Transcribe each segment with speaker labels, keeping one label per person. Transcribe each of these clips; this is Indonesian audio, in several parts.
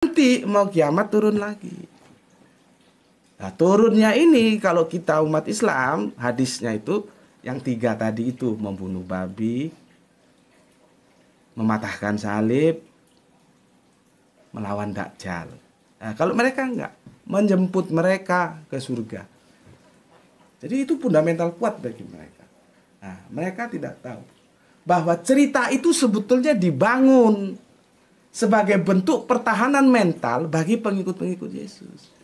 Speaker 1: Nanti mau kiamat turun lagi. Nah, turunnya ini kalau kita umat Islam, hadisnya itu yang 3 tadi itu, membunuh babi, mematahkan salib, melawan Dajjal. Nah, kalau mereka enggak, menjemput mereka ke surga. Jadi itu fundamental kuat bagi mereka. Nah, mereka tidak tahu bahwa cerita itu sebetulnya dibangun sebagai bentuk pertahanan mental bagi pengikut-pengikut Yesus.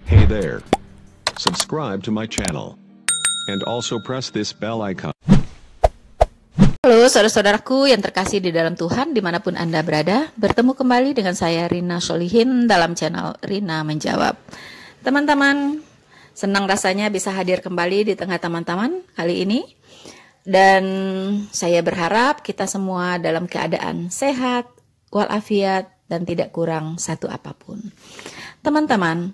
Speaker 2: Hey there. Subscribe to my channel. And also press this bell icon.
Speaker 3: Halo saudara-saudaraku yang terkasih di dalam Tuhan dimanapun Anda berada. Bertemu kembali dengan saya Rina Solihin dalam channel Rina Menjawab. Teman-teman, senang rasanya bisa hadir kembali di tengah teman-teman kali ini. Dan saya berharap kita semua dalam keadaan sehat, walafiat, dan tidak kurang satu apapun. Teman-teman,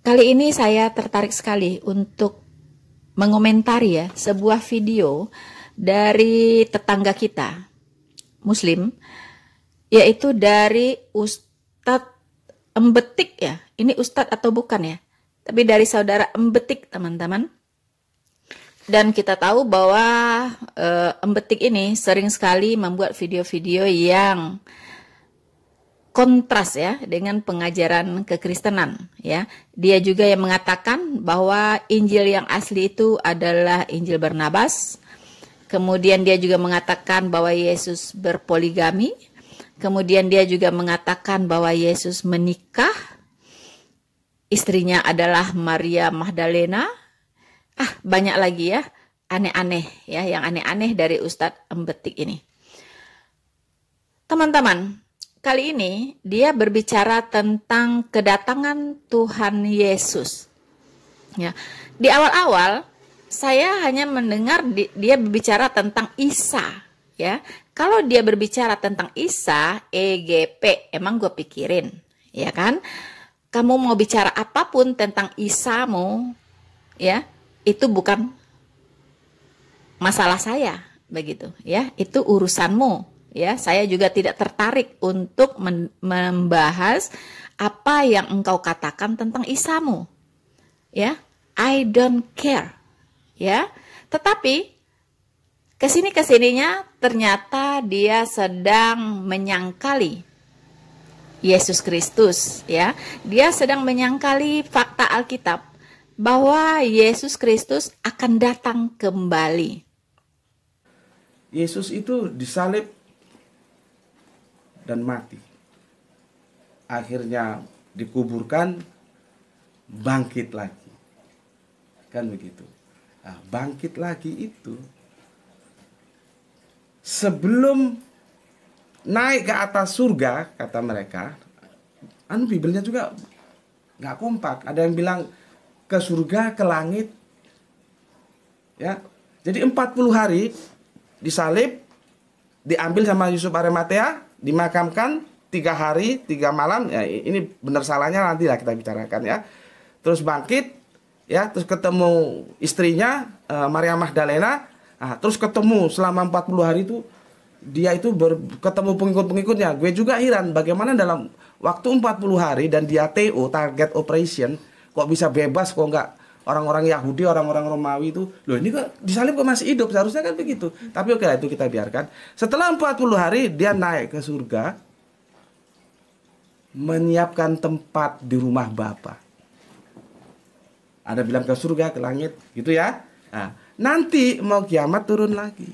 Speaker 3: kali ini saya tertarik sekali untuk mengomentari ya sebuah video dari tetangga kita Muslim, yaitu dari Ustadz Embetik ya. Ini Ustadz atau bukan ya? Tapi dari saudara Embetik, teman-teman. Dan kita tahu bahwa Embetik ini sering sekali membuat video-video yang kontras ya dengan pengajaran kekristenan ya. Dia juga yang mengatakan bahwa Injil yang asli itu adalah Injil Barnabas. Kemudian dia juga mengatakan bahwa Yesus berpoligami. Kemudian dia juga mengatakan bahwa Yesus menikah. Istrinya adalah Maria Magdalena. Banyak lagi ya, aneh-aneh ya, yang aneh-aneh dari Ustadz Embetik ini. Teman-teman, kali ini dia berbicara tentang kedatangan Tuhan Yesus. Ya, di awal-awal saya hanya mendengar dia berbicara tentang Isa, ya. Kalau dia berbicara tentang Isa, EGP, emang gue pikirin, ya kan? Kamu mau bicara apapun tentang Isamu, ya, itu bukan masalah saya, begitu, ya. Itu urusanmu, ya. Saya juga tidak tertarik untuk membahas apa yang engkau katakan tentang Isamu, ya. I don't care. Ya, tetapi kesininya ternyata dia sedang menyangkali Yesus Kristus, ya. Dia sedang menyangkali fakta Alkitab bahwa Yesus Kristus akan datang kembali.
Speaker 1: Yesus itu disalib dan mati. Akhirnya dikuburkan, bangkit lagi. Kan begitu. Nah, bangkit lagi itu sebelum naik ke atas surga, kata mereka. Bibelnya juga nggak kompak. Ada yang bilang ke surga, ke langit, ya. Jadi 40 hari disalib, diambil sama Yusuf Arimatea, dimakamkan 3 hari 3 malam. Ya, ini benar salahnya nanti lah kita bicarakan ya. Terus bangkit. Ya, terus ketemu istrinya Maria Magdalena, terus ketemu selama 40 hari itu dia itu ketemu pengikut-pengikutnya. Gue juga heran bagaimana dalam waktu 40 hari dan dia TO, target operation, kok bisa bebas, kok enggak orang-orang Yahudi, orang-orang Romawi itu, loh ini kok disalib kok masih hidup, seharusnya kan begitu. Tapi oke lah, itu kita biarkan. Setelah 40 hari dia naik ke surga, menyiapkan tempat di rumah Bapa. Ada bilang ke surga, ke langit, gitu ya. Nah, nanti mau kiamat turun lagi.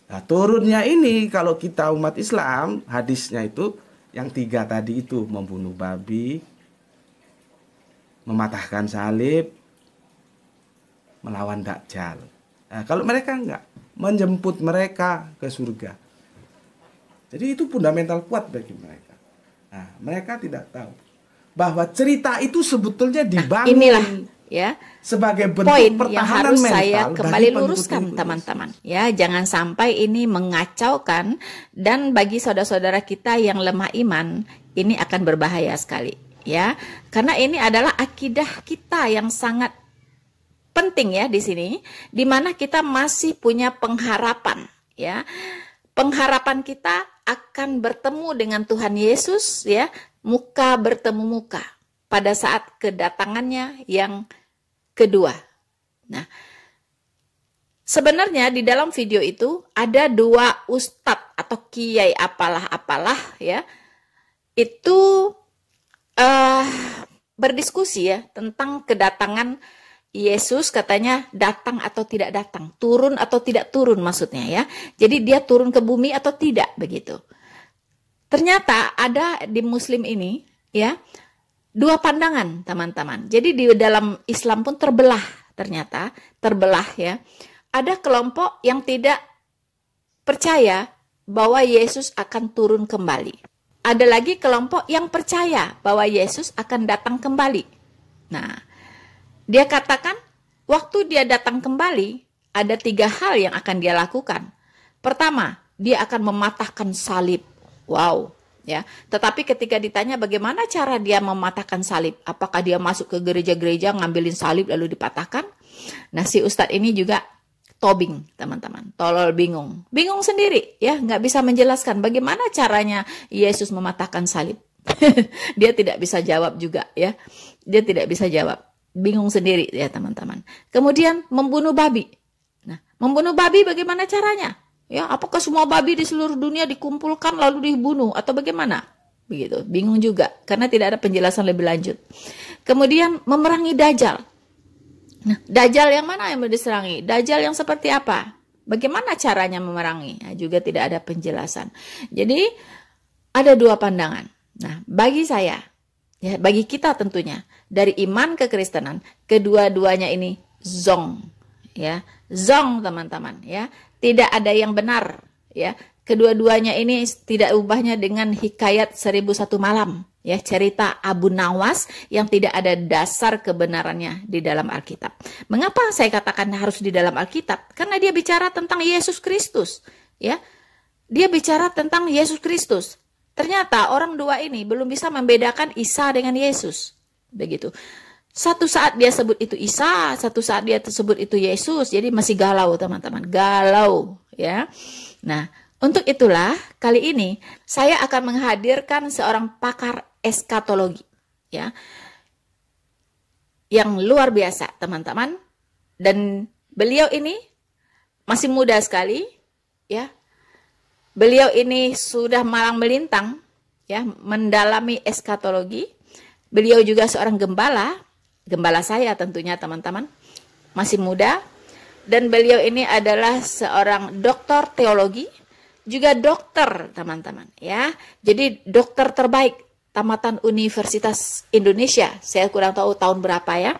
Speaker 1: Nah, turunnya ini kalau kita umat Islam, hadisnya itu yang 3 tadi itu, membunuh babi, mematahkan salib, melawan Dajjal. Nah, kalau mereka enggak, menjemput mereka ke surga. Jadi itu fundamental kuat bagi mereka. Nah, mereka tidak tahu bahwa cerita itu sebetulnya dibangun.
Speaker 3: Inilah ya.
Speaker 1: Sebagai bentuk
Speaker 3: Poin yang
Speaker 1: pertahanan
Speaker 3: harus
Speaker 1: mental
Speaker 3: saya
Speaker 1: bagi
Speaker 3: kembali
Speaker 1: pengikut
Speaker 3: luruskan
Speaker 1: Yesus.
Speaker 3: teman-teman, ya, jangan sampai ini mengacaukan, dan bagi saudara-saudara kita yang lemah iman ini akan berbahaya sekali, ya, karena ini adalah akidah kita yang sangat penting ya di sini, di mana kita masih punya pengharapan, ya, pengharapan kita akan bertemu dengan Tuhan Yesus, ya, muka bertemu muka pada saat kedatangannya yang kedua. Nah, sebenarnya di dalam video itu ada dua ustadz atau kiai apalah ya, itu berdiskusi ya tentang kedatangan Yesus, katanya datang atau tidak datang, turun atau tidak turun maksudnya ya. Jadi dia turun ke bumi atau tidak begitu. Ternyata ada di Muslim ini ya dua pandangan teman-teman. Jadi di dalam Islam pun terbelah, ternyata terbelah ya. Ada kelompok yang tidak percaya bahwa Yesus akan turun kembali. Ada lagi kelompok yang percaya bahwa Yesus akan datang kembali. Nah, dia katakan waktu dia datang kembali ada 3 hal yang akan dia lakukan. Pertama, dia akan mematahkan salib. Wow. Ya, tetapi ketika ditanya bagaimana cara dia mematahkan salib, apakah dia masuk ke gereja-gereja ngambilin salib lalu dipatahkan? Nah, si ustadz ini juga tobing, teman-teman, tolol, bingung sendiri, ya, nggak bisa menjelaskan bagaimana caranya Yesus mematahkan salib. Dia tidak bisa jawab juga, ya, dia tidak bisa jawab, bingung sendiri, ya teman-teman. Kemudian membunuh babi. Nah, membunuh babi bagaimana caranya? Ya, apakah semua babi di seluruh dunia dikumpulkan lalu dibunuh atau bagaimana? Begitu, bingung juga karena tidak ada penjelasan lebih lanjut. Kemudian memerangi Dajjal. Nah, Dajjal yang mana yang mau diserangi? Dajjal yang seperti apa? Bagaimana caranya memerangi? Nah, juga tidak ada penjelasan. Jadi ada dua pandangan. Nah, bagi saya, ya, bagi kita tentunya dari iman kekristenan, kedua-duanya ini zong, ya, zong teman-teman, ya. Tidak ada yang benar, ya. Kedua-duanya ini tidak ubahnya dengan hikayat 1001 malam, ya, cerita Abu Nawas yang tidak ada dasar kebenarannya di dalam Alkitab. Mengapa saya katakan harus di dalam Alkitab? Karena dia bicara tentang Yesus Kristus, ya. Dia bicara tentang Yesus Kristus. Ternyata orang dua ini belum bisa membedakan Isa dengan Yesus. Begitu. Satu saat dia sebut itu Isa, satu saat dia sebut itu Yesus. Jadi masih galau teman-teman, galau ya. Nah, untuk itulah kali ini saya akan menghadirkan seorang pakar eskatologi ya. Yang luar biasa teman-teman. Dan beliau ini masih muda sekali ya. Beliau ini sudah malang melintang ya, mendalami eskatologi. Beliau juga seorang gembala. Gembala saya tentunya teman-teman, masih muda, dan beliau ini adalah seorang doktor teologi, juga dokter teman-teman ya. Jadi dokter terbaik tamatan Universitas Indonesia, saya kurang tahu tahun berapa ya.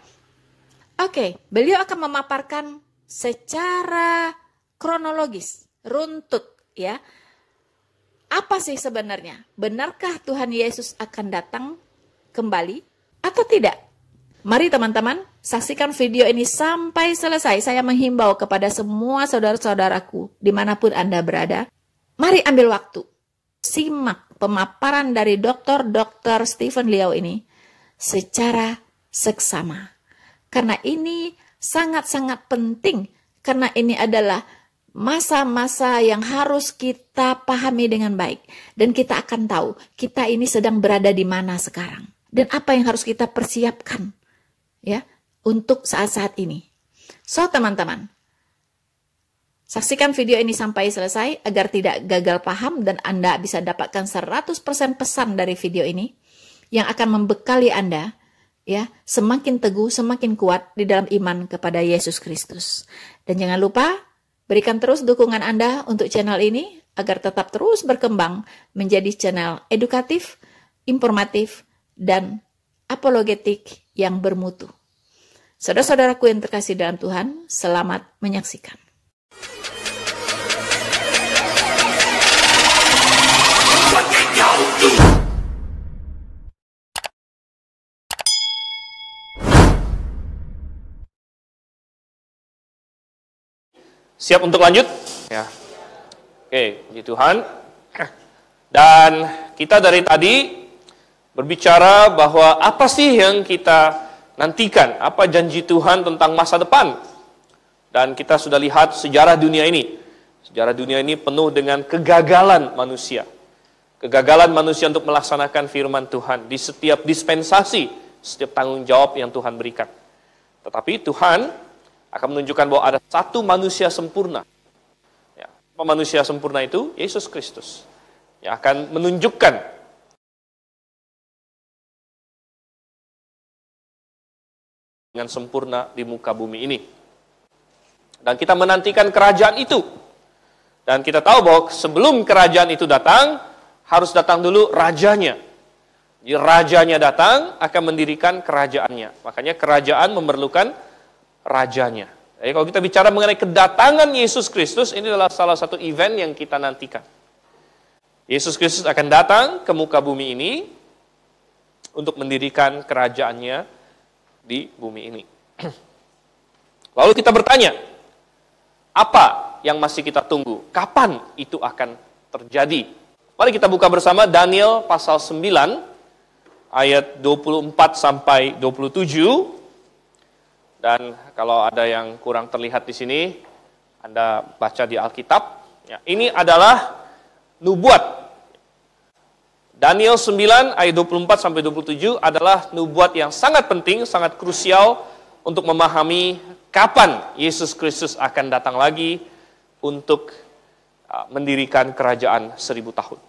Speaker 3: Oke, beliau akan memaparkan secara kronologis, runtut ya. Apa sih sebenarnya? Benarkah Tuhan Yesus akan datang kembali atau tidak? Mari teman-teman, saksikan video ini sampai selesai. Saya menghimbau kepada semua saudara-saudaraku dimanapun Anda berada. Mari ambil waktu. Simak pemaparan dari Dr. Stephen Liao ini secara seksama. Karena ini sangat-sangat penting. Karena ini adalah masa-masa yang harus kita pahami dengan baik. Dan kita akan tahu kita ini sedang berada di mana sekarang. Dan apa yang harus kita persiapkan ya untuk saat-saat ini. So teman-teman, saksikan video ini sampai selesai agar tidak gagal paham dan Anda bisa dapatkan 100% pesan dari video ini yang akan membekali Anda ya semakin teguh, semakin kuat di dalam iman kepada Yesus Kristus. Dan jangan lupa berikan terus dukungan Anda untuk channel ini agar tetap terus berkembang menjadi channel edukatif, informatif, dan apologetik yang bermutu. Saudara-saudaraku yang terkasih dalam Tuhan, selamat menyaksikan.
Speaker 4: Siap untuk lanjut? Ya. Oke, puji Tuhan. Dan kita dari tadi berbicara bahwa apa sih yang kita nantikan? Apa janji Tuhan tentang masa depan? Dan kita sudah lihat sejarah dunia ini. Sejarah dunia ini penuh dengan kegagalan manusia. Kegagalan manusia untuk melaksanakan firman Tuhan di setiap dispensasi, setiap tanggung jawab yang Tuhan berikan. Tetapi Tuhan akan menunjukkan bahwa ada satu manusia sempurna. Ya, manusia sempurna itu Yesus Kristus yang akan menunjukkan dengan sempurna di muka bumi ini. Dan kita menantikan kerajaan itu. Dan kita tahu bahwa sebelum kerajaan itu datang, harus datang dulu rajanya. Jadi rajanya datang akan mendirikan kerajaannya. Makanya kerajaan memerlukan rajanya. Jadi kalau kita bicara mengenai kedatangan Yesus Kristus, ini adalah salah satu event yang kita nantikan. Yesus Kristus akan datang ke muka bumi ini untuk mendirikan kerajaannya di bumi ini. Lalu kita bertanya, apa yang masih kita tunggu? Kapan itu akan terjadi? Mari kita buka bersama Daniel pasal 9 ayat 24 sampai 27. Dan kalau ada yang kurang terlihat di sini, Anda baca di Alkitab. Ya, ini adalah nubuat. Daniel 9 ayat 24 sampai 27 adalah nubuat yang sangat penting, sangat krusial untuk memahami kapan Yesus Kristus akan datang lagi untuk mendirikan kerajaan 1000 tahun.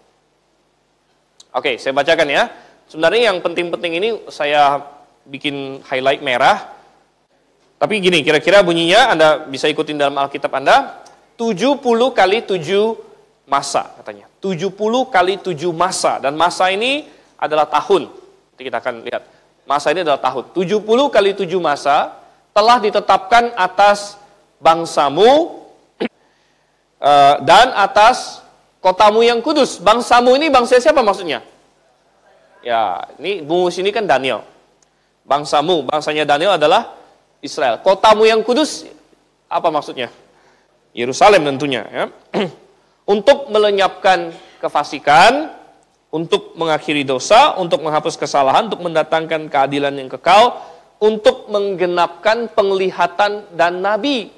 Speaker 4: Oke, saya bacakan ya. Sebenarnya yang penting-penting ini saya bikin highlight merah. Tapi gini, kira-kira bunyinya Anda bisa ikutin dalam Alkitab Anda. 70 kali 7 masa katanya. 70 kali 7 masa. Dan masa ini adalah tahun. Nanti kita akan lihat. Masa ini adalah tahun. 70 kali 7 masa telah ditetapkan atas bangsamu dan atas kotamu yang kudus. Bangsamu ini bangsa siapa maksudnya? Ya, ini bungus ini kan Daniel. Bangsamu, bangsanya Daniel adalah Israel. Kotamu yang kudus, apa maksudnya? Yerusalem tentunya. Ya. Untuk melenyapkan kefasikan, untuk mengakhiri dosa, untuk menghapus kesalahan, untuk mendatangkan keadilan yang kekal, untuk menggenapkan penglihatan dan nabi.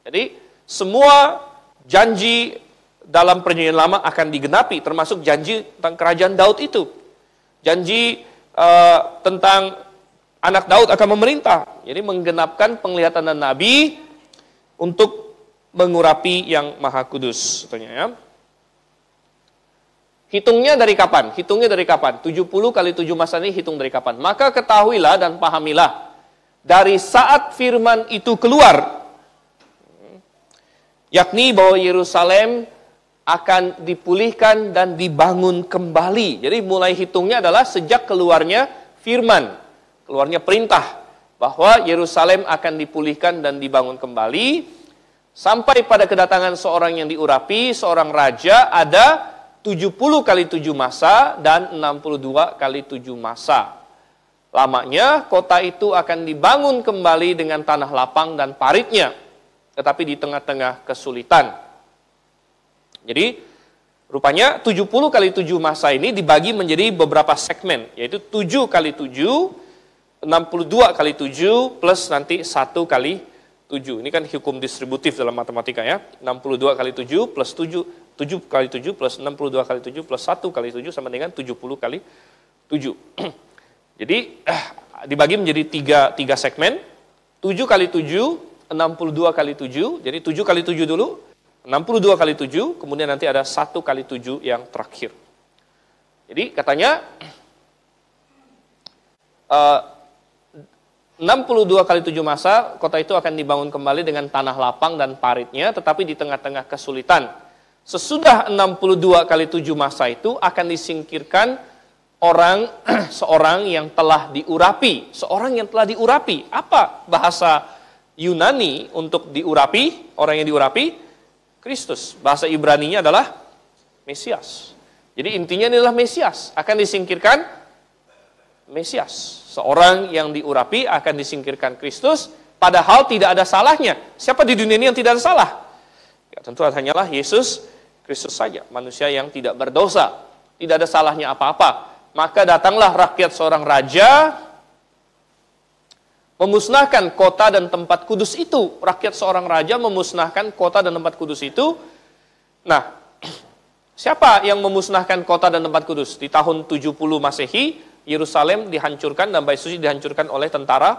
Speaker 4: Jadi, semua janji dalam perjanjian lama akan digenapi, termasuk janji tentang kerajaan Daud itu. Janji tentang anak Daud akan memerintah. Jadi menggenapkan penglihatan dan nabi untuk mengurapi yang maha kudus. Ya. Hitungnya dari kapan? Hitungnya dari kapan? 70 kali 7 masa ini hitung dari kapan? Maka ketahuilah dan pahamilah. Dari saat firman itu keluar, yakni bahwa Yerusalem akan dipulihkan dan dibangun kembali. Jadi mulai hitungnya adalah sejak keluarnya firman. Keluarnya perintah bahwa Yerusalem akan dipulihkan dan dibangun kembali sampai pada kedatangan seorang yang diurapi, seorang raja, ada 70 kali 7 masa dan 62 kali 7 masa. Lamanya kota itu akan dibangun kembali dengan tanah lapang dan paritnya, tetapi di tengah-tengah kesulitan. Jadi rupanya 70 kali 7 masa ini dibagi menjadi beberapa segmen, yaitu 7 kali 7, 62 kali 7 plus nanti 1 kali 7. Ini kan hukum distributif dalam matematika ya. 62 kali 7 plus 7 kali 7 plus 62 kali 7 plus 1 kali 7 sama dengan 70 kali 7. Jadi dibagi menjadi 3 segmen. 7 kali 7, 62 kali 7. Jadi 7 kali 7 dulu, 62 kali 7, kemudian nanti ada 1 kali 7 yang terakhir. Jadi katanya 62 kali 7 masa, kota itu akan dibangun kembali dengan tanah lapang dan paritnya, tetapi di tengah-tengah kesulitan. Sesudah 62 kali 7 masa itu akan disingkirkan seorang yang telah diurapi. Seorang yang telah diurapi. Apa bahasa Yunani untuk diurapi? Orang yang diurapi? Kristus. Bahasa Ibraninya adalah Mesias. Jadi intinya ini adalah Mesias. Akan disingkirkan Mesias. Seorang yang diurapi akan disingkirkan Kristus, padahal tidak ada salahnya. Siapa di dunia ini yang tidak ada salah? Ya, tentu hanyalah Yesus Kristus saja, manusia yang tidak berdosa, tidak ada salahnya apa-apa. Maka datanglah rakyat seorang raja, memusnahkan kota dan tempat kudus itu. Rakyat seorang raja memusnahkan kota dan tempat kudus itu. Nah, siapa yang memusnahkan kota dan tempat kudus? Di tahun 70 Masehi, Yerusalem dihancurkan dan Bait Suci dihancurkan oleh tentara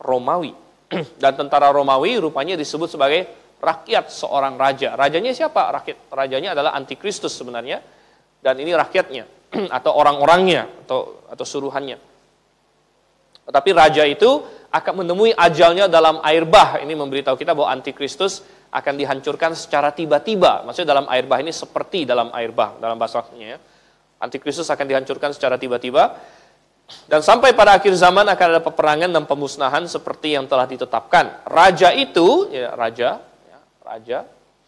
Speaker 4: Romawi. Dan tentara Romawi rupanya disebut sebagai rakyat seorang raja. Rajanya siapa? Rajanya adalah Antikristus sebenarnya. Dan ini rakyatnya atau orang-orangnya atau suruhannya. Tetapi raja itu akan menemui ajalnya dalam air bah. Ini memberitahu kita bahwa Antikristus akan dihancurkan secara tiba-tiba. Maksudnya dalam air bah ini seperti dalam air bah dalam bahasanya. Antikristus akan dihancurkan secara tiba-tiba. Dan sampai pada akhir zaman akan ada peperangan dan pemusnahan seperti yang telah ditetapkan. Raja itu, ya raja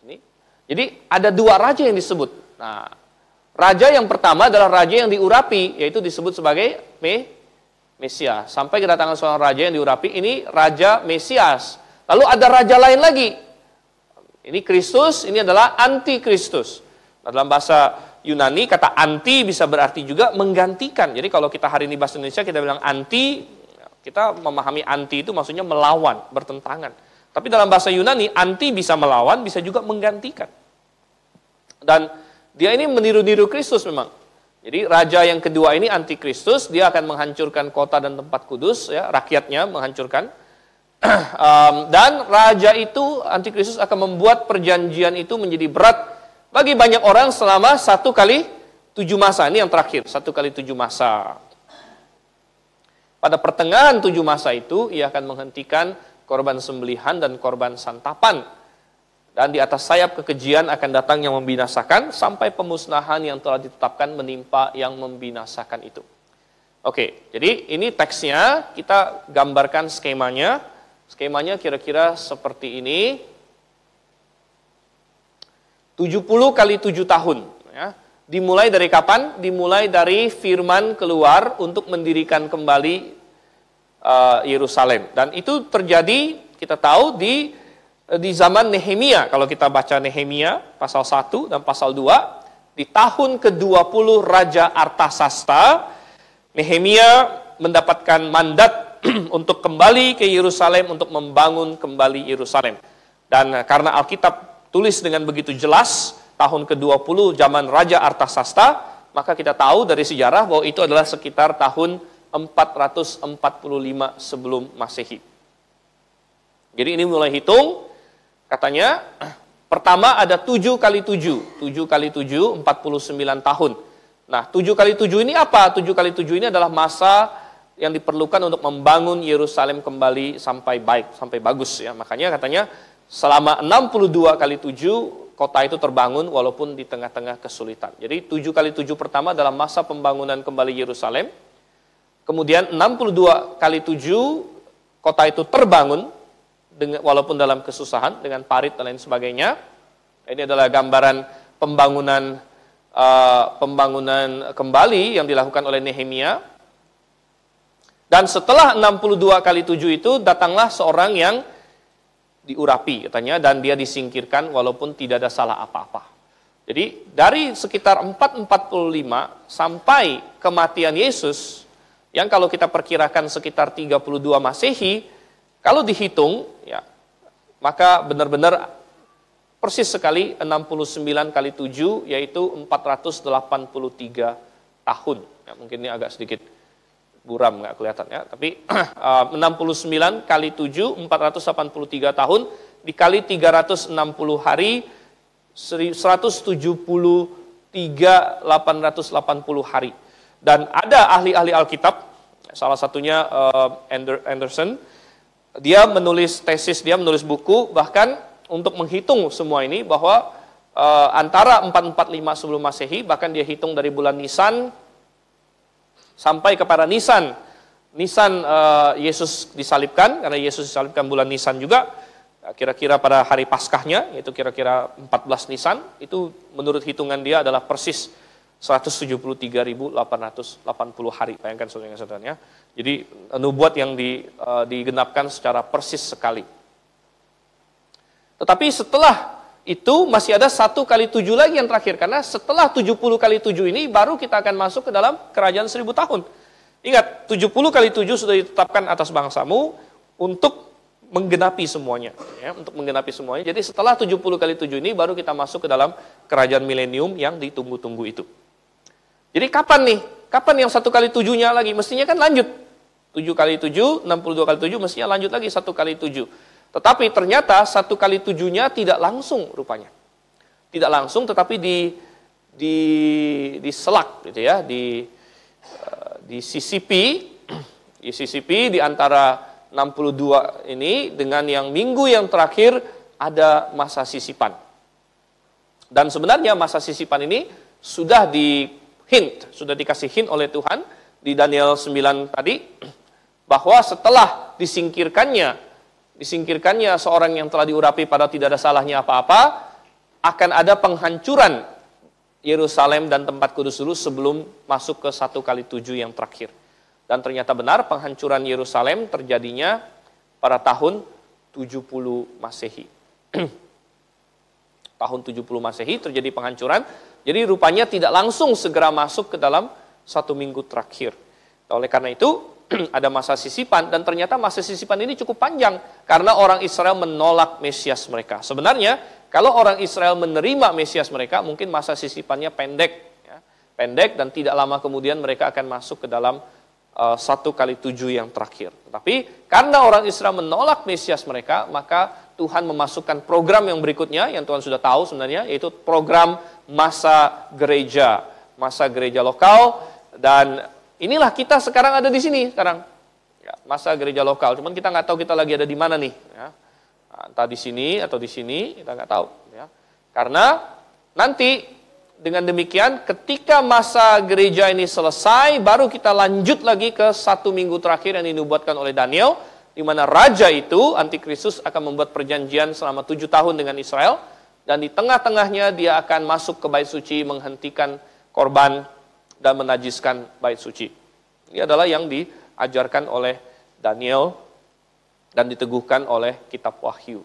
Speaker 4: ini. Jadi ada dua raja yang disebut. Nah, raja yang pertama adalah raja yang diurapi, yaitu disebut sebagai Mesias. Sampai kedatangan seorang raja yang diurapi, ini Raja Mesias. Lalu ada raja lain lagi. Ini Kristus, ini adalah Antikristus. Nah, dalam bahasa Yunani, kata anti bisa berarti juga menggantikan. Jadi kalau kita hari ini bahasa Indonesia, kita bilang anti, kita memahami anti itu maksudnya melawan, bertentangan. Tapi dalam bahasa Yunani, anti bisa melawan, bisa juga menggantikan. Dan dia ini meniru-niru Kristus memang. Jadi raja yang kedua ini Antikristus, dia akan menghancurkan kota dan tempat kudus, ya, rakyatnya menghancurkan. Dan raja itu, Antikristus akan membuat perjanjian itu menjadi berat bagi banyak orang selama 1 kali 7 masa. Ini yang terakhir, 1 kali 7 masa. Pada pertengahan 7 masa itu, ia akan menghentikan korban sembelihan dan korban santapan. Dan di atas sayap kekejian akan datang yang membinasakan, sampai pemusnahan yang telah ditetapkan menimpa yang membinasakan itu. Oke, jadi ini teksnya, kita gambarkan skemanya. Skemanya kira-kira seperti ini. 70 kali 7 tahun. Ya. Dimulai dari kapan? Dimulai dari firman keluar untuk mendirikan kembali Yerusalem. Dan itu terjadi, kita tahu, di zaman Nehemia. Kalau kita baca Nehemia pasal 1 dan pasal 2, di tahun ke-20 Raja Artasasta, Nehemia mendapatkan mandat untuk kembali ke Yerusalem, untuk membangun kembali Yerusalem. Dan karena Alkitab tulis dengan begitu jelas, tahun ke-20 zaman Raja Artasasta, maka kita tahu dari sejarah bahwa itu adalah sekitar tahun 445 sebelum Masehi. Jadi ini mulai hitung, katanya pertama ada 7 kali 7. 7 kali 7, 49 tahun. Nah, 7 kali 7 ini apa? 7 kali 7 ini adalah masa yang diperlukan untuk membangun Yerusalem kembali sampai baik, sampai bagus, ya. Makanya katanya selama 62 kali 7 kota itu terbangun walaupun di tengah-tengah kesulitan. Jadi 7 kali 7 pertama dalam masa pembangunan kembali Yerusalem. Kemudian 62 kali 7 kota itu terbangun walaupun dalam kesusahan dengan parit dan lain sebagainya. Ini adalah gambaran pembangunan kembali yang dilakukan oleh Nehemia. Dan setelah 62 kali 7 itu datanglah seorang yang diurapi katanya, dan dia disingkirkan walaupun tidak ada salah apa-apa. Jadi dari sekitar 445 sampai kematian Yesus, yang kalau kita perkirakan sekitar 32 Masehi, kalau dihitung, ya, maka benar-benar persis sekali 69 kali 7, yaitu 483 tahun. Ya, mungkin ini agak sedikit buram, nggak kelihatan ya, tapi 69 kali 7, 483 tahun, dikali 360 hari, 173.880 hari. Dan ada ahli-ahli Alkitab, salah satunya Anderson, dia menulis tesis, dia menulis buku, bahkan untuk menghitung semua ini, bahwa antara 445 sebelum Masehi, bahkan dia hitung dari bulan Nisan, sampai kepada Nisan Yesus disalibkan, karena Yesus disalibkan bulan Nisan juga, kira-kira pada hari Paskahnya, yaitu kira-kira 14 Nisan, itu menurut hitungan dia adalah persis 173.880 hari. Bayangkan saudara-saudara. Jadi nubuat yang digenapkan secara persis sekali. Tetapi setelah itu masih ada 1 kali 7 lagi yang terakhir. Karena setelah 70 kali 7 ini baru kita akan masuk ke dalam kerajaan 1000 tahun. Ingat, 70 kali 7 sudah ditetapkan atas bangsamu untuk menggenapi semuanya. Ya, untuk menggenapi semuanya. Jadi setelah 70 kali 7 ini baru kita masuk ke dalam kerajaan milenium yang ditunggu-tunggu itu. Jadi kapan nih? Kapan yang 1 kali 7-nya lagi? Mestinya kan lanjut. 7 kali 7, 62 kali 7, mestinya lanjut lagi 1 kali 7. Tetapi ternyata 1 kali 7-nya tidak langsung rupanya. Tidak langsung, tetapi diselak gitu ya, disisipi di antara 62 ini dengan yang minggu yang terakhir ada masa sisipan. Dan sebenarnya masa sisipan ini sudah sudah dikasih hint oleh Tuhan di Daniel 9 tadi, bahwa setelah disingkirkannya seorang yang telah diurapi padahal tidak ada salahnya apa-apa, akan ada penghancuran Yerusalem dan tempat kudus dulu sebelum masuk ke 1 kali 7 yang terakhir. Dan ternyata benar, penghancuran Yerusalem terjadinya pada tahun 70 Masehi. Tahun 70 Masehi terjadi penghancuran, jadi rupanya tidak langsung segera masuk ke dalam 1 minggu terakhir. Oleh karena itu, ada masa sisipan, dan ternyata masa sisipan ini cukup panjang karena orang Israel menolak Mesias mereka. Sebenarnya kalau orang Israel menerima Mesias mereka, mungkin masa sisipannya pendek, ya. Pendek, dan tidak lama kemudian mereka akan masuk ke dalam 1 kali 7 yang terakhir. Tapi karena orang Israel menolak Mesias mereka, maka Tuhan memasukkan program yang berikutnya yang Tuhan sudah tahu sebenarnya, yaitu program masa gereja lokal. Dan inilah kita sekarang ada di sini sekarang, ya, masa gereja lokal. Cuman kita nggak tahu kita lagi ada di mana nih, ya. Entah di sini atau di sini, kita nggak tahu. Ya. Karena nanti dengan demikian, ketika masa gereja ini selesai, baru kita lanjut lagi ke 1 minggu terakhir yang dinubuatkan oleh Daniel, di mana raja itu, Antikristus, akan membuat perjanjian selama 7 tahun dengan Israel, dan di tengah-tengahnya dia akan masuk ke bait suci, menghentikan korban dan menajiskan bait suci. Ini adalah yang diajarkan oleh Daniel dan diteguhkan oleh kitab Wahyu.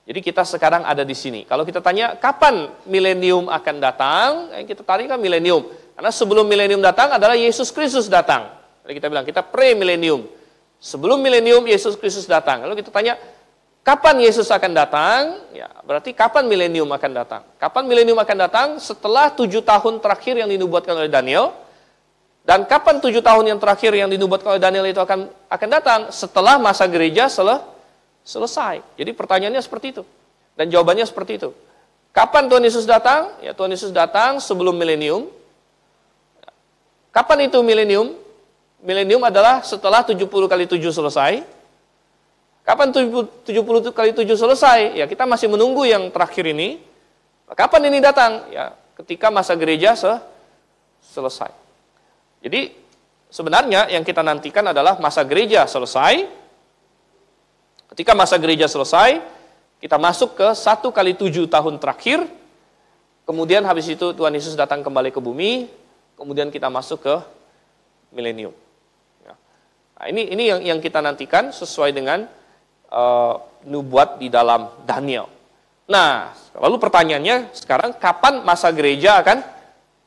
Speaker 4: Jadi kita sekarang ada di sini. Kalau kita tanya kapan milenium akan datang, yang kita tarik kan milenium. Karena sebelum milenium datang adalah Yesus Kristus datang. Jadi kita bilang kita pre-milenium. Sebelum milenium Yesus Kristus datang. Lalu kita tanya kapan Yesus akan datang? Ya, berarti kapan milenium akan datang? Kapan milenium akan datang? Setelah 7 tahun terakhir yang dinubuatkan oleh Daniel. Dan kapan 7 tahun yang terakhir yang dinubuatkan oleh Daniel itu akan datang? Setelah masa gereja selesai. Jadi pertanyaannya seperti itu. Dan jawabannya seperti itu. Kapan Tuhan Yesus datang? Ya, Tuhan Yesus datang sebelum milenium. Kapan itu milenium? Milenium adalah setelah 70 kali 7 selesai. Kapan 70 kali 7 selesai? Ya, kita masih menunggu yang terakhir ini. Kapan ini datang? Ya, ketika masa gereja selesai. Jadi, sebenarnya yang kita nantikan adalah masa gereja selesai. Ketika masa gereja selesai, kita masuk ke 1 kali 7 tahun terakhir. Kemudian habis itu Tuhan Yesus datang kembali ke bumi. Kemudian kita masuk ke milenium. Ya. Nah, ini yang kita nantikan sesuai dengan nubuat di dalam Daniel. Nah, lalu pertanyaannya sekarang, kapan masa gereja akan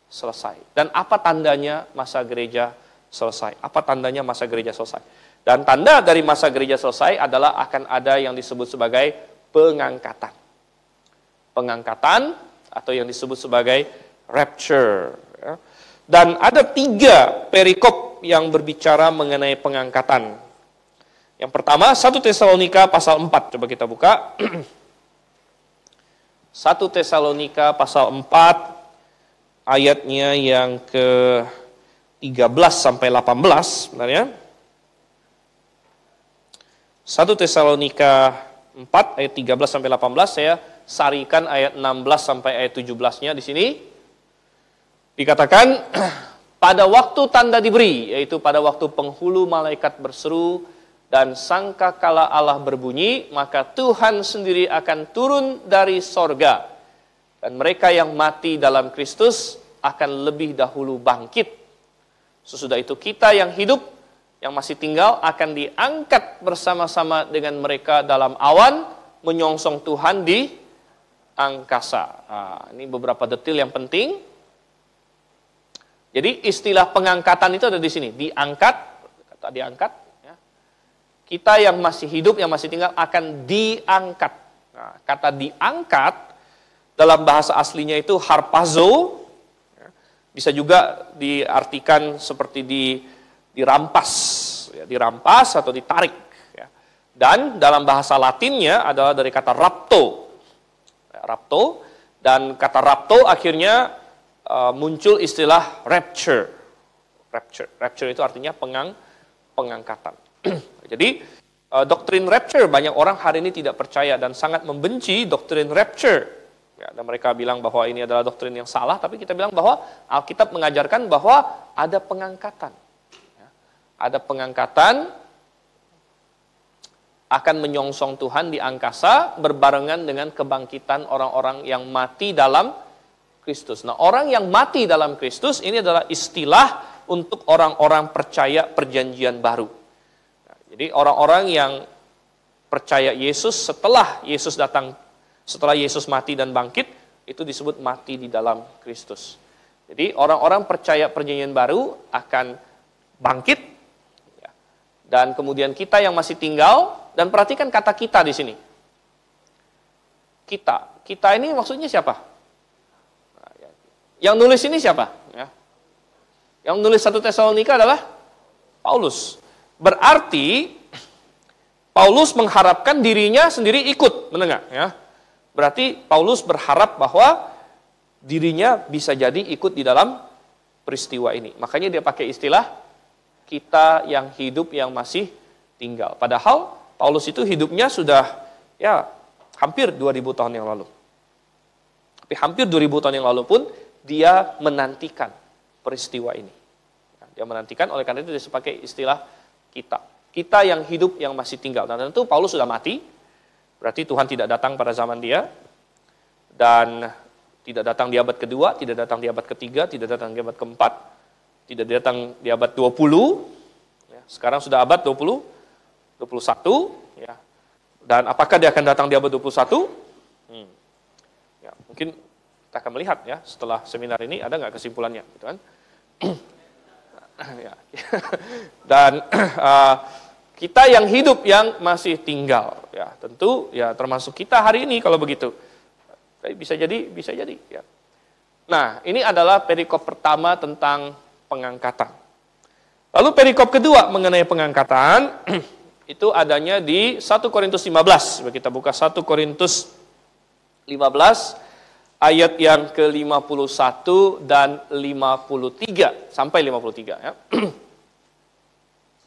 Speaker 4: selesai? Dan apa tandanya masa gereja selesai? Apa tandanya masa gereja selesai? Dan tanda dari masa gereja selesai adalah akan ada yang disebut sebagai pengangkatan. Pengangkatan atau yang disebut sebagai rapture. Dan ada 3 perikop yang berbicara mengenai pengangkatan. Yang pertama, 1 Tesalonika pasal 4. Coba kita buka. 1 Tesalonika pasal 4, ayatnya yang ke-13 sampai 18 sebenarnya. 1 Tesalonika 4 ayat 13 sampai 18, saya sarikan ayat 16 sampai ayat 17-nya di sini. Dikatakan, pada waktu tanda diberi, yaitu pada waktu penghulu malaikat berseru dan sangkakala Allah berbunyi, maka Tuhan sendiri akan turun dari sorga. Dan mereka yang mati dalam Kristus akan lebih dahulu bangkit. Sesudah itu kita yang hidup, yang masih tinggal, akan diangkat bersama-sama dengan mereka dalam awan, menyongsong Tuhan di angkasa. Nah, ini beberapa detail yang penting. Jadi istilah pengangkatan itu ada di sini. Diangkat, kata diangkat. Ya. Kita yang masih hidup, yang masih tinggal akan diangkat. Nah, kata diangkat dalam bahasa aslinya itu harpazo. Ya. Bisa juga diartikan seperti dirampas, ya, dirampas atau ditarik. Ya. Dan dalam bahasa Latinnya adalah dari kata rapto. Ya, rapto. Dan kata rapto akhirnya muncul istilah rapture. Rapture itu artinya pengangkatan. Jadi doktrin rapture, banyak orang hari ini tidak percaya dan sangat membenci doktrin rapture. Ya, dan mereka bilang bahwa ini adalah doktrin yang salah, tapi kita bilang bahwa Alkitab mengajarkan bahwa ada pengangkatan. Ya, ada pengangkatan akan menyongsong Tuhan di angkasa berbarengan dengan kebangkitan orang-orang yang mati dalam Kristus. Nah, orang yang mati dalam Kristus ini adalah istilah untuk orang-orang percaya perjanjian baru. Nah, jadi orang-orang yang percaya Yesus setelah Yesus datang, setelah Yesus mati dan bangkit, itu disebut mati di dalam Kristus. Jadi orang-orang percaya perjanjian baru akan bangkit, ya. Dan kemudian kita yang masih tinggal, dan perhatikan kata kita di sini. Kita ini maksudnya siapa? Nah, ya. Yang nulis ini siapa? Ya. Yang nulis 1 Tesalonika adalah Paulus. Berarti Paulus mengharapkan dirinya sendiri ikut mendengar, ya. Berarti Paulus berharap bahwa dirinya bisa jadi ikut di dalam peristiwa ini. Makanya dia pakai istilah kita yang hidup yang masih tinggal. Padahal Paulus itu hidupnya sudah ya hampir 2000 tahun yang lalu. Tapi hampir 2000 tahun yang lalu pun dia menantikan peristiwa ini. Dia menantikan, oleh karena itu dia pakai istilah kita. Kita yang hidup yang masih tinggal. Nah, tentu Paulus sudah mati. Berarti Tuhan tidak datang pada zaman dia, dan tidak datang di abad kedua, tidak datang di abad ketiga, tidak datang di abad keempat, tidak datang di abad 20, ya, sekarang sudah abad 20, 21, ya. Dan apakah dia akan datang di abad 21? Ya, mungkin kita akan melihat ya setelah seminar ini, ada nggak kesimpulannya, gitu kan? Ya. Dan kita yang hidup yang masih tinggal, ya tentu ya termasuk kita hari ini kalau begitu. Tapi bisa jadi ya. Nah, ini adalah perikop pertama tentang pengangkatan. Lalu perikop kedua mengenai pengangkatan itu adanya di 1 Korintus 15. Kita buka 1 Korintus 15 ayat yang ke-51 dan 53 sampai 53 ya.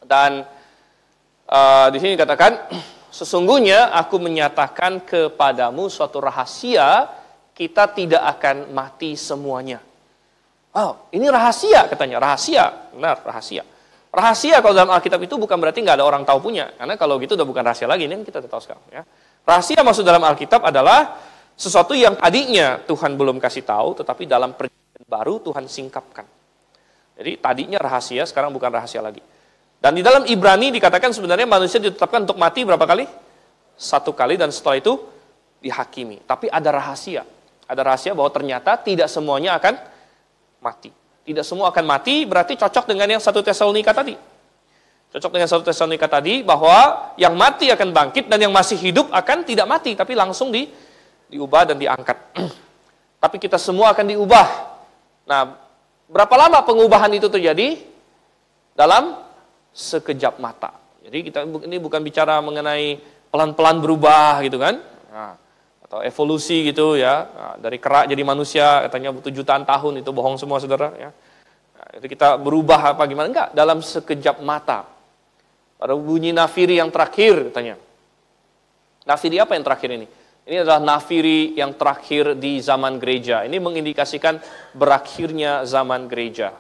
Speaker 4: Dan di sini dikatakan, sesungguhnya aku menyatakan kepadamu suatu rahasia, kita tidak akan mati semuanya. Oh, ini rahasia katanya, rahasia, benar rahasia. Rahasia kalau dalam Alkitab itu bukan berarti nggak ada orang tahu punya, karena kalau gitu udah bukan rahasia lagi, ini kita udah tahu sekarang. Ya. Rahasia maksud dalam Alkitab adalah sesuatu yang tadinya Tuhan belum kasih tahu, tetapi dalam perjanjian baru Tuhan singkapkan. Jadi tadinya rahasia, sekarang bukan rahasia lagi. Dan di dalam Ibrani dikatakan sebenarnya manusia ditetapkan untuk mati berapa kali? 1 kali, dan setelah itu dihakimi. Tapi ada rahasia. Ada rahasia bahwa ternyata tidak semuanya akan mati. Tidak semua akan mati, berarti cocok dengan yang 1 Tesalonika tadi. Cocok dengan 1 Tesalonika tadi bahwa yang mati akan bangkit dan yang masih hidup akan tidak mati, tapi langsung diubah dan diangkat. Tapi kita semua akan diubah. Nah, berapa lama pengubahan itu terjadi? Dalam sekejap mata. Jadi kita ini bukan bicara mengenai pelan-pelan berubah gitu kan, nah, atau evolusi gitu ya, nah, dari kerak jadi manusia katanya butuh jutaan tahun, itu bohong semua saudara ya. Nah, itu kita berubah apa gimana? Enggak, dalam sekejap mata. Pada bunyi nafiri yang terakhir katanya. Nafiri apa yang terakhir ini? Ini adalah nafiri yang terakhir di zaman gereja. Ini mengindikasikan berakhirnya zaman gereja.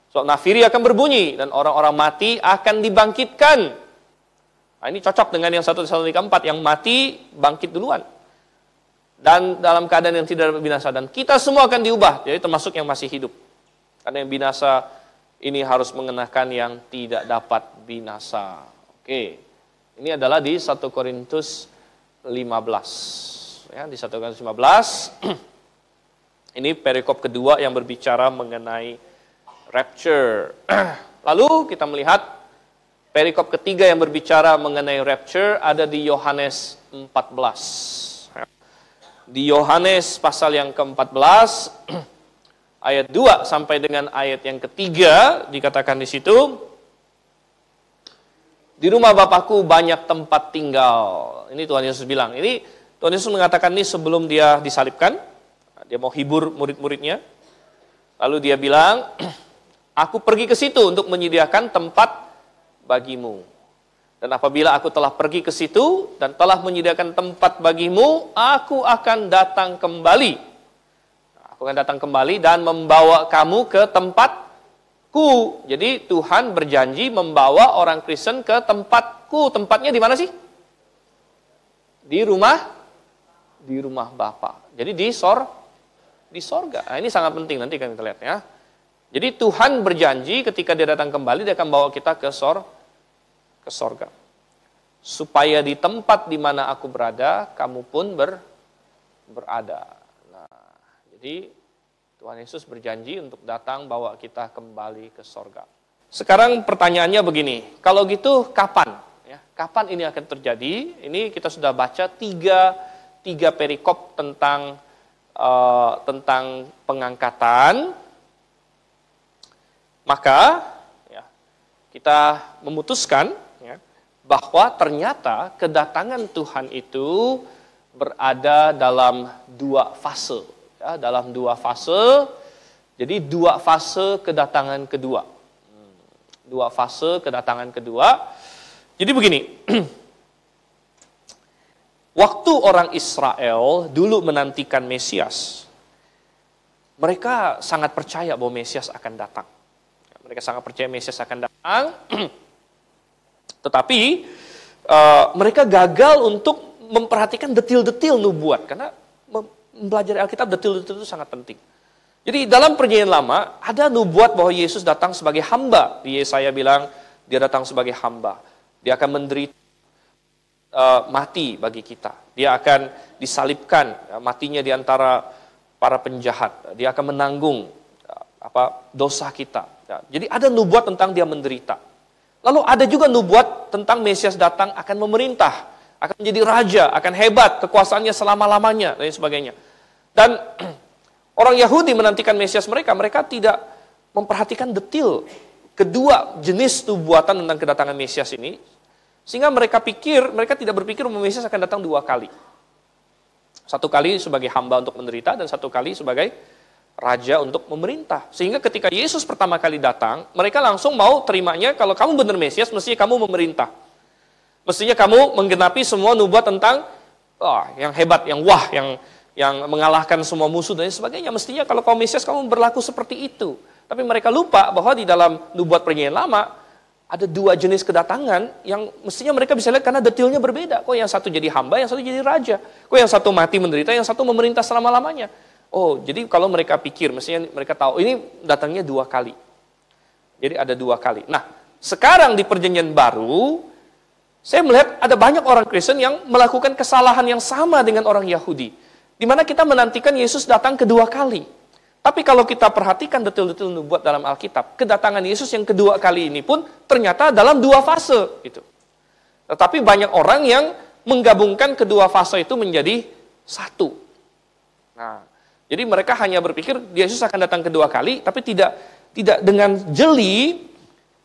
Speaker 4: So, nafiri akan berbunyi dan orang-orang mati akan dibangkitkan. Nah, ini cocok dengan yang 1 Tesalonika 4 yang mati bangkit duluan. Dan dalam keadaan yang tidak binasa, dan kita semua akan diubah. Jadi termasuk yang masih hidup. Karena yang binasa ini harus mengenakan yang tidak dapat binasa. Oke. Ini adalah di 1 Korintus 15. ya, di 1 Korintus 15. Ini perikop kedua yang berbicara mengenai rapture. Lalu kita melihat perikop ketiga yang berbicara mengenai rapture ada di Yohanes 14. Di Yohanes pasal yang ke-14 ayat 2 sampai dengan ayat yang ketiga dikatakan di situ, di rumah Bapakku banyak tempat tinggal. Ini Tuhan Yesus bilang. Ini Tuhan Yesus mengatakan ini sebelum dia disalibkan. Dia mau hibur murid-muridnya. Lalu dia bilang, aku pergi ke situ untuk menyediakan tempat bagimu. Dan apabila aku telah pergi ke situ dan telah menyediakan tempat bagimu, aku akan datang kembali. Aku akan datang kembali dan membawa kamu ke tempatku. Jadi Tuhan berjanji membawa orang Kristen ke tempatku. Tempatnya di mana sih? Di rumah Bapa. Jadi di sorga. Nah, ini sangat penting, nanti kan kita lihat ya. Jadi Tuhan berjanji ketika dia datang kembali, dia akan bawa kita ke sorga. Supaya di tempat di mana aku berada, kamu pun berada. Nah, jadi Tuhan Yesus berjanji untuk datang bawa kita kembali ke sorga. Sekarang pertanyaannya begini, kalau gitu kapan? Ya, kapan ini akan terjadi? Ini kita sudah baca tiga perikop tentang pengangkatan. Maka ya, kita memutuskan ya, bahwa ternyata kedatangan Tuhan itu berada dalam dua fase. Ya, dalam dua fase. Jadi dua fase kedatangan kedua. Dua fase kedatangan kedua. Jadi begini. Waktu orang Israel dulu menantikan Mesias, mereka sangat percaya bahwa Mesias akan datang. Mereka sangat percaya Mesias akan datang, tetapi mereka gagal untuk memperhatikan detil-detil nubuat, karena mempelajari Alkitab detil-detil itu sangat penting. Jadi dalam Perjanjian Lama ada nubuat bahwa Yesus datang sebagai hamba. Di Yesaya bilang dia datang sebagai hamba. Dia akan menderita, mati bagi kita. Dia akan disalibkan, matinya di antara para penjahat. Dia akan menanggung dosa kita. Jadi ada nubuat tentang dia menderita. Lalu ada juga nubuat tentang Mesias datang akan memerintah, akan menjadi raja, akan hebat, kekuasaannya selama-lamanya, dan sebagainya. Dan orang Yahudi menantikan Mesias mereka tidak memperhatikan detil kedua jenis nubuatan tentang kedatangan Mesias ini, sehingga mereka tidak berpikir bahwa Mesias akan datang dua kali. Satu kali sebagai hamba untuk menderita, dan satu kali sebagai raja untuk memerintah. Sehingga ketika Yesus pertama kali datang, mereka langsung mau terimanya, kalau kamu benar Mesias, mestinya kamu memerintah. Mestinya kamu menggenapi semua nubuat tentang yang hebat, yang wah, yang mengalahkan semua musuh dan sebagainya. Mestinya kalau kamu Mesias, kamu berlaku seperti itu. Tapi mereka lupa bahwa di dalam nubuat Perjanjian Lama ada dua jenis kedatangan yang mestinya mereka bisa lihat karena detailnya berbeda. Kok yang satu jadi hamba, yang satu jadi raja. Kok yang satu mati menderita, yang satu memerintah selama-lamanya. Oh, jadi kalau mereka pikir, mestinya mereka tahu ini datangnya dua kali. Jadi ada dua kali. Nah, sekarang di Perjanjian Baru, saya melihat ada banyak orang Kristen yang melakukan kesalahan yang sama dengan orang Yahudi. Di mana kita menantikan Yesus datang kedua kali. Tapi kalau kita perhatikan detail-detail nubuat dalam Alkitab, kedatangan Yesus yang kedua kali ini pun ternyata dalam dua fase. Gitu. Tetapi banyak orang yang menggabungkan kedua fase itu menjadi satu. Nah, jadi mereka hanya berpikir Yesus akan datang kedua kali, tapi tidak dengan jeli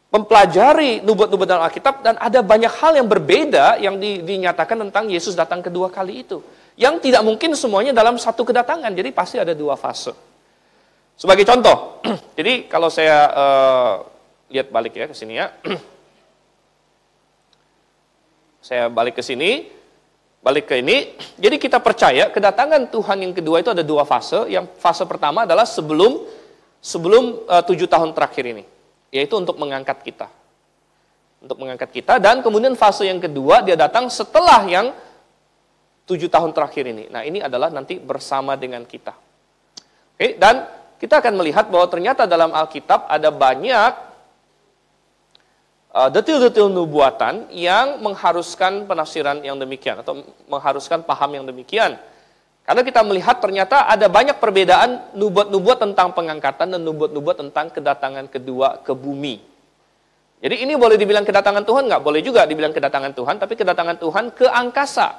Speaker 4: mempelajari nubuat-nubuat dalam Alkitab, dan ada banyak hal yang berbeda yang dinyatakan tentang Yesus datang kedua kali itu. Yang tidak mungkin semuanya dalam satu kedatangan, jadi pasti ada dua fase. Sebagai contoh, jadi kalau saya lihat balik ya ke sini ya. Saya balik ke sini, balik ke ini. Jadi kita percaya kedatangan Tuhan yang kedua itu ada dua fase. Yang fase pertama adalah sebelum 7 tahun terakhir ini, yaitu untuk mengangkat kita. Untuk mengangkat kita, dan kemudian fase yang kedua dia datang setelah yang 7 tahun terakhir ini. Nah, ini adalah nanti bersama dengan kita. Oke, dan kita akan melihat bahwa ternyata dalam Alkitab ada banyak detil-detil nubuatan yang mengharuskan penafsiran yang demikian, atau mengharuskan paham yang demikian. Karena kita melihat ternyata ada banyak perbedaan nubuat-nubuat tentang pengangkatan dan nubuat-nubuat tentang kedatangan kedua ke bumi. Jadi ini boleh dibilang kedatangan Tuhan, nggak boleh juga dibilang kedatangan Tuhan, tapi kedatangan Tuhan ke angkasa.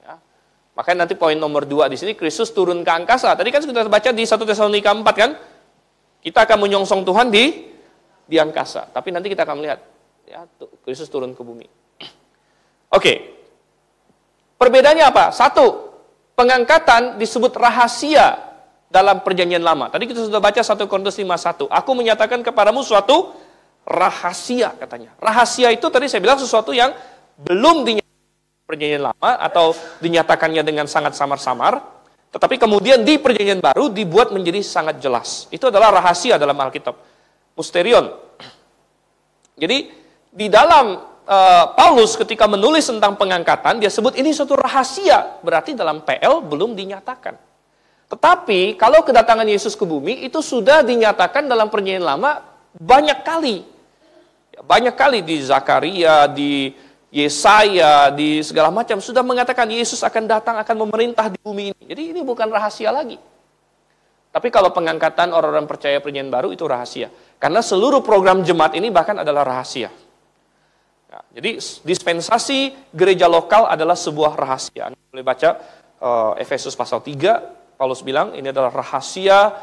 Speaker 4: Ya. Makanya nanti poin nomor 2 di sini, Kristus turun ke angkasa. Tadi kan sudah baca di 1 Tesalonika 4 kan? Kita akan menyongsong Tuhan di angkasa. Tapi nanti kita akan melihat, ya, Kristus turun ke bumi. Oke. Perbedaannya apa? 1. Pengangkatan disebut rahasia dalam perjanjian lama. Tadi kita sudah baca 1 Korintus 5:1. Aku menyatakan kepadamu suatu rahasia katanya. Rahasia itu tadi saya bilang sesuatu yang belum dinyatakan perjanjian lama atau dinyatakannya dengan sangat samar-samar, tetapi kemudian di perjanjian baru dibuat menjadi sangat jelas. Itu adalah rahasia dalam Alkitab. Mysterion. Jadi di dalam Paulus ketika menulis tentang pengangkatan, dia sebut ini suatu rahasia, berarti dalam PL belum dinyatakan. Tetapi kalau kedatangan Yesus ke bumi itu sudah dinyatakan dalam perjanjian lama banyak kali. Banyak kali di Zakaria, di Yesaya, di segala macam sudah mengatakan Yesus akan datang, akan memerintah di bumi ini. Jadi ini bukan rahasia lagi. Tapi kalau pengangkatan orang-orang percaya perjanjian baru itu rahasia. Karena seluruh program jemaat ini bahkan adalah rahasia. Nah, jadi dispensasi gereja lokal adalah sebuah rahasia. Anda boleh baca Efesus pasal 3, Paulus bilang ini adalah rahasia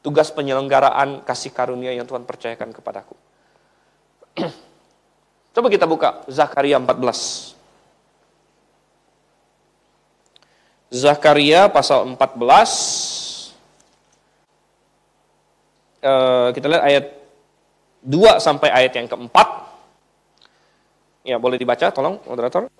Speaker 4: tugas penyelenggaraan kasih karunia yang Tuhan percayakan kepadaku. Coba kita buka Zakaria 14. Zakaria pasal 14. Kita lihat ayat 2 sampai ayat yang keempat. Ya, boleh dibaca, tolong, moderator.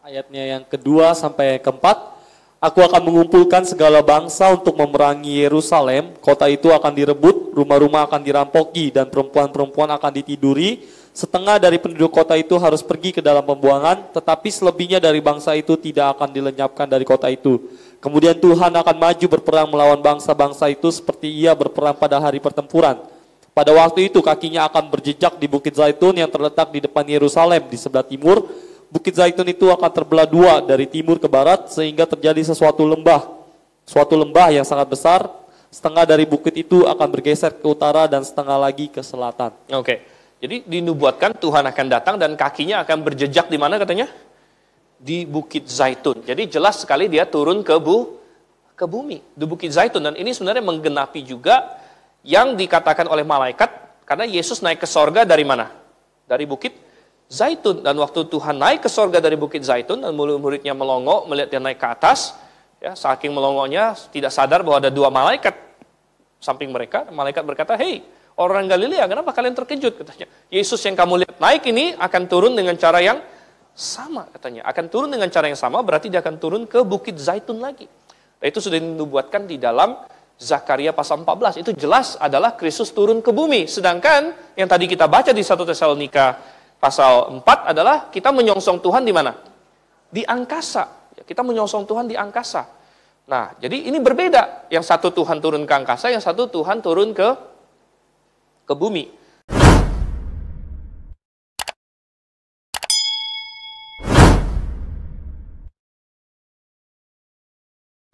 Speaker 5: Ayatnya yang kedua sampai keempat. Aku akan mengumpulkan segala bangsa untuk memerangi Yerusalem. Kota itu akan direbut, rumah-rumah akan dirampoki, dan perempuan-perempuan akan ditiduri. Setengah dari penduduk kota itu harus pergi ke dalam pembuangan, tetapi selebihnya dari bangsa itu tidak akan dilenyapkan dari kota itu. Kemudian Tuhan akan maju berperang melawan bangsa-bangsa itu seperti ia berperang pada hari pertempuran. Pada waktu itu kakinya akan berjejak di Bukit Zaitun yang terletak di depan Yerusalem di sebelah timur. Bukit Zaitun itu akan terbelah dua dari timur ke barat sehingga terjadi suatu lembah yang sangat besar. Setengah dari bukit itu akan bergeser ke utara dan setengah lagi ke selatan.
Speaker 4: Oke. Jadi dinubuatkan Tuhan akan datang dan kakinya akan berjejak di mana katanya? Di Bukit Zaitun. Jadi jelas sekali dia turun ke bumi, di Bukit Zaitun, dan ini sebenarnya menggenapi juga yang dikatakan oleh malaikat, karena Yesus naik ke sorga dari mana? Dari Bukit Zaitun. Dan waktu Tuhan naik ke sorga dari Bukit Zaitun, dan murid-muridnya melongo, melihat dia naik ke atas, ya, saking melongonya tidak sadar bahwa ada 2 malaikat samping mereka. Malaikat berkata, "Hei, orang Galilea, kenapa kalian terkejut?" katanya. Yesus yang kamu lihat naik ini akan turun dengan cara yang sama, katanya. Akan turun dengan cara yang sama, berarti dia akan turun ke Bukit Zaitun lagi. Nah, itu sudah dinubuatkan di dalam Zakaria pasal 14, itu jelas adalah Kristus turun ke bumi. Sedangkan yang tadi kita baca di 1 Tesalonika pasal 4 adalah kita menyongsong Tuhan di mana? Di angkasa. Kita menyongsong Tuhan di angkasa. Nah, jadi ini berbeda. Yang satu Tuhan turun ke angkasa, yang satu Tuhan turun ke bumi.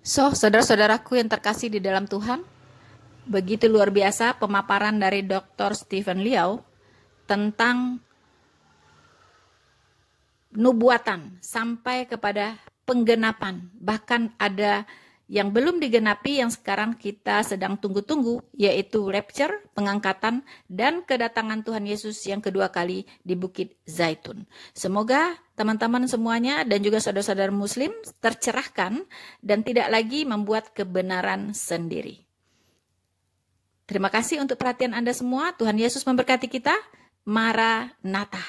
Speaker 3: So, saudara-saudaraku yang terkasih di dalam Tuhan, begitu luar biasa pemaparan dari Dr. Stephen Liao tentang nubuatan sampai kepada penggenapan. Bahkan ada yang belum digenapi yang sekarang kita sedang tunggu-tunggu, yaitu rapture, pengangkatan, dan kedatangan Tuhan Yesus yang kedua kali di Bukit Zaitun. Semoga teman-teman semuanya dan juga saudara-saudara muslim tercerahkan dan tidak lagi membuat kebenaran sendiri. Terima kasih untuk perhatian Anda semua. Tuhan Yesus memberkati kita. Maranatha.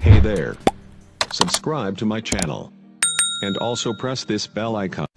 Speaker 2: Hey there. Subscribe to my channel. And also press this bell icon.